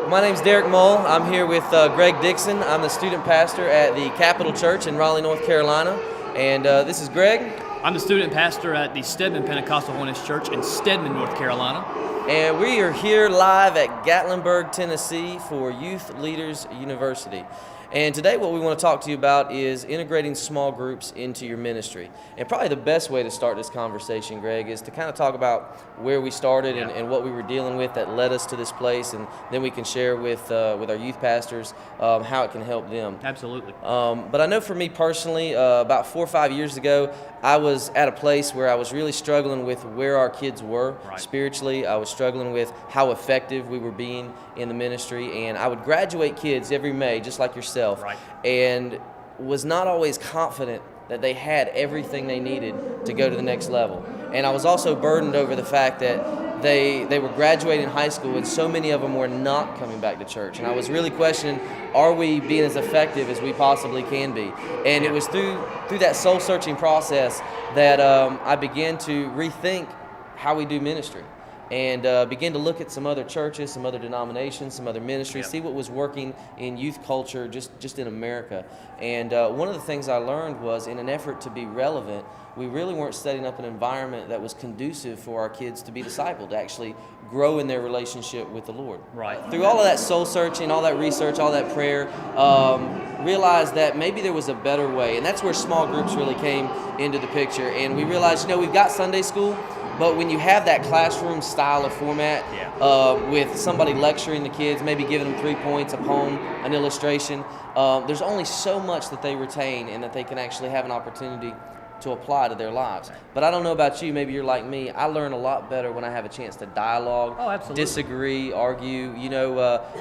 My name's Derek Mull. I'm here with Greg Dixon. I'm the student pastor at the Capitol Church in Raleigh, North Carolina. And this is Greg. I'm the student pastor at the Stedman Pentecostal Holiness Church in Stedman, North Carolina. And we are here live at Gatlinburg, Tennessee for Youth Leaders University. And today what we want to talk to you about is integrating small groups into your ministry. And probably the best way to start this conversation, Greg, is to kind of talk about where we started and what we were dealing with that led us to this place, and then we can share with our youth pastors how it can help them. Absolutely. But I know for me personally, about 4 or 5 years ago, I was at a place where I was really struggling with where our kids were spiritually. I was struggling with how effective we were being in the ministry, and I would graduate kids every May, just like yourself, and was not always confident that they had everything they needed to go to the next level. And I was also burdened over the fact that they were graduating high school and so many of them were not coming back to church. And I was really questioning, are we being as effective as we possibly can be? And it was through that soul-searching process that I began to rethink how we do ministry. And begin to look at some other churches, some other denominations, some other ministries, see what was working in youth culture just in America. And one of the things I learned was, in an effort to be relevant, we really weren't setting up an environment that was conducive for our kids to be discipled, to actually grow in their relationship with the Lord. Through all of that soul searching, all that research, all that prayer, realized that maybe there was a better way. And that's where small groups really came into the picture. And we realized, we've got Sunday school, but when you have that classroom style of format with somebody lecturing the kids, maybe giving them 3 points, a poem, an illustration, there's only so much that they retain and that they can actually have an opportunity to apply to their lives. But I don't know about you, maybe you're like me, I learn a lot better when I have a chance to dialogue, disagree, argue,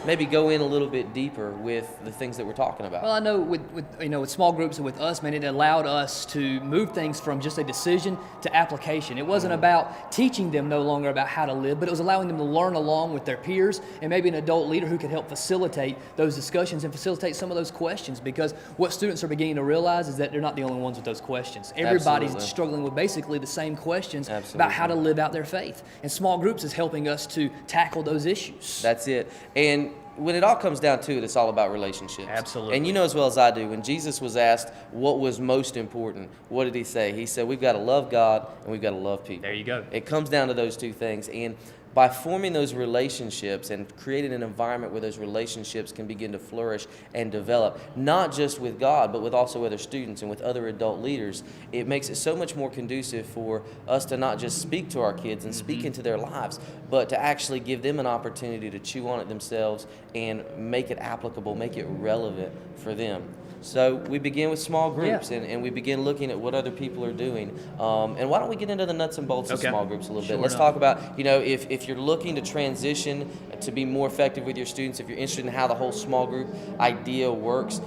maybe go in a little bit deeper with the things that we're talking about. Well, I know with small groups and with us, man, it allowed us to move things from just a decision to application. It wasn't about teaching them no longer about how to live, but it was allowing them to learn along with their peers and maybe an adult leader who could help facilitate those discussions and facilitate some of those questions, because what students are beginning to realize is that they're not the only ones with those questions. Everybody's struggling with basically the same questions about how to live out their faith. And small groups is helping us to tackle those issues. That's it. And when it all comes down to it, it's all about relationships. Absolutely. And you know as well as I do, when Jesus was asked what was most important, what did he say? He said, we've got to love God and we've got to love people. There you go. It comes down to those two things. And by forming those relationships and creating an environment where those relationships can begin to flourish and develop, not just with God, but with also other students and with other adult leaders, it makes it so much more conducive for us to not just speak to our kids and speak into their lives, but to actually give them an opportunity to chew on it themselves and make it applicable, make it relevant for them. So we begin with small groups, and we begin looking at what other people are doing. And why don't we get into the nuts and bolts of small groups a little bit? Let's talk about, if you're looking to transition to be more effective with your students, if you're interested in how the whole small group idea works,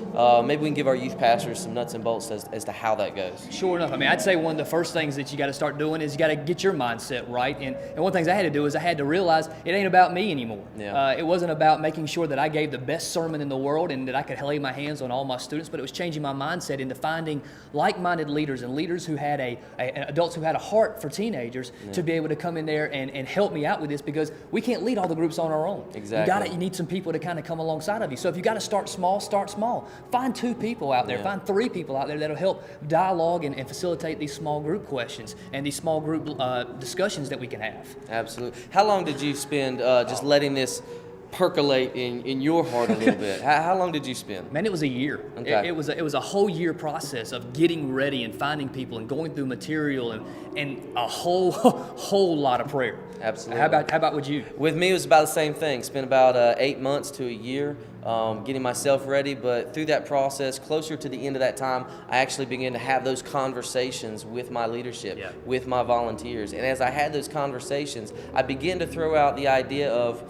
maybe we can give our youth pastors some nuts and bolts as to how that goes. Sure enough. I mean, I'd say one of the first things that you got to start doing is you got to get your mindset right. And one of the things I had to do is I had to realize it ain't about me anymore. It wasn't about making sure that I gave the best sermon in the world and that I could lay my hands on all my students, but it was changing my mindset into finding like-minded leaders and leaders who had adults who had a heart for teenagers to be able to come in there and help me out with this, because we can't lead all the groups on our own. Exactly. You need some people to kind of come alongside of you. So if you got to start small, start small. Find 2 people out there, find 3 people out there that'll help dialogue and facilitate these small group questions and these small group discussions that we can have. Absolutely. How long did you spend just letting this percolate in your heart a little bit? How long did you spend? Man, it was a year. Okay. It was a whole year process of getting ready and finding people and going through material and a whole lot of prayer. Absolutely. How about with you? With me, it was about the same thing. Spent about 8 months to a year getting myself ready, but through that process, closer to the end of that time, I actually began to have those conversations with my leadership, with my volunteers. And as I had those conversations, I began to throw out the idea of,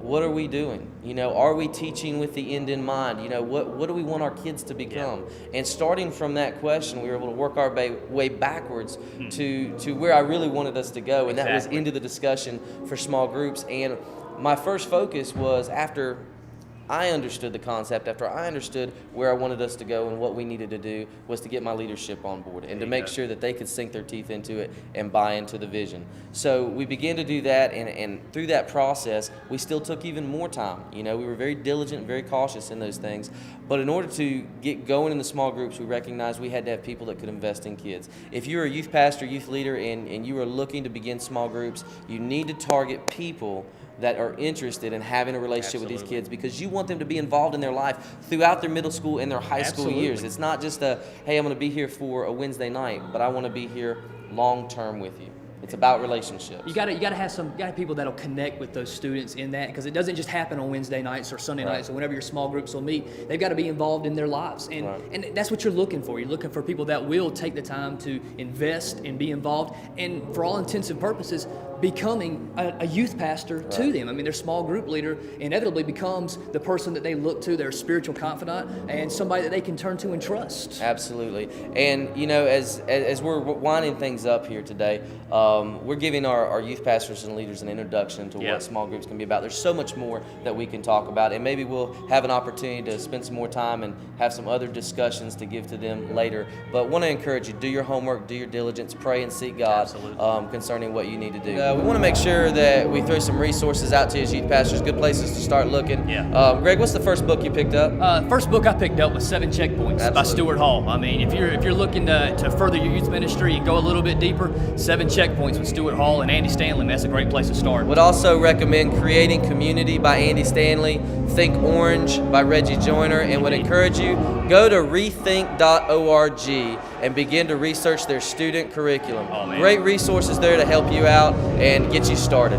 what are we doing? Are we teaching with the end in mind? What do we want our kids to become? And starting from that question, we were able to work our way backwards to where I really wanted us to go, and that was into the discussion for small groups. And my first focus was, after I understood the concept, after I understood where I wanted us to go and what we needed to do, was to get my leadership on board and to make sure that they could sink their teeth into it and buy into the vision. So we began to do that, and through that process, we still took even more time. You know, we were very diligent, very cautious in those things. But in order to get going in the small groups, we recognized we had to have people that could invest in kids. If you're a youth pastor, youth leader, and you are looking to begin small groups, you need to target people that are interested in having a relationship with these kids, because you want them to be involved in their life throughout their middle school and their high school years. It's not just a, hey, I'm going to be here for a Wednesday night, but I want to be here long term with you. It's about relationships. You got to have people that'll connect with those students in that, because it doesn't just happen on Wednesday nights or Sunday nights or whenever your small groups will meet. They've got to be involved in their lives, and that's what you're looking for. You're looking for people that will take the time to invest and be involved, and for all intents and purposes, becoming a youth pastor to them. I mean, their small group leader inevitably becomes the person that they look to, their spiritual confidant, and somebody that they can turn to and trust. Absolutely. And, you know, as we're winding things up here today, we're giving our youth pastors and leaders an introduction to what small groups can be about. There's so much more that we can talk about, and maybe we'll have an opportunity to spend some more time and have some other discussions to give to them later. But want to encourage you, do your homework, do your diligence, pray and seek God concerning what you need to do. We want to make sure that we throw some resources out to you as youth pastors, good places to start looking. Greg, what's the first book you picked up? First book I picked up was 7 Checkpoints by Stuart Hall. I mean, if you're looking to further your youth ministry and go a little bit deeper, 7 Checkpoints with Stuart Hall and Andy Stanley, that's a great place to start. Would also recommend Creating Community by Andy Stanley, Think Orange by Reggie Joyner, and would encourage you, go to rethink.org and begin to research their student curriculum. Great resources there to help you out and get you started.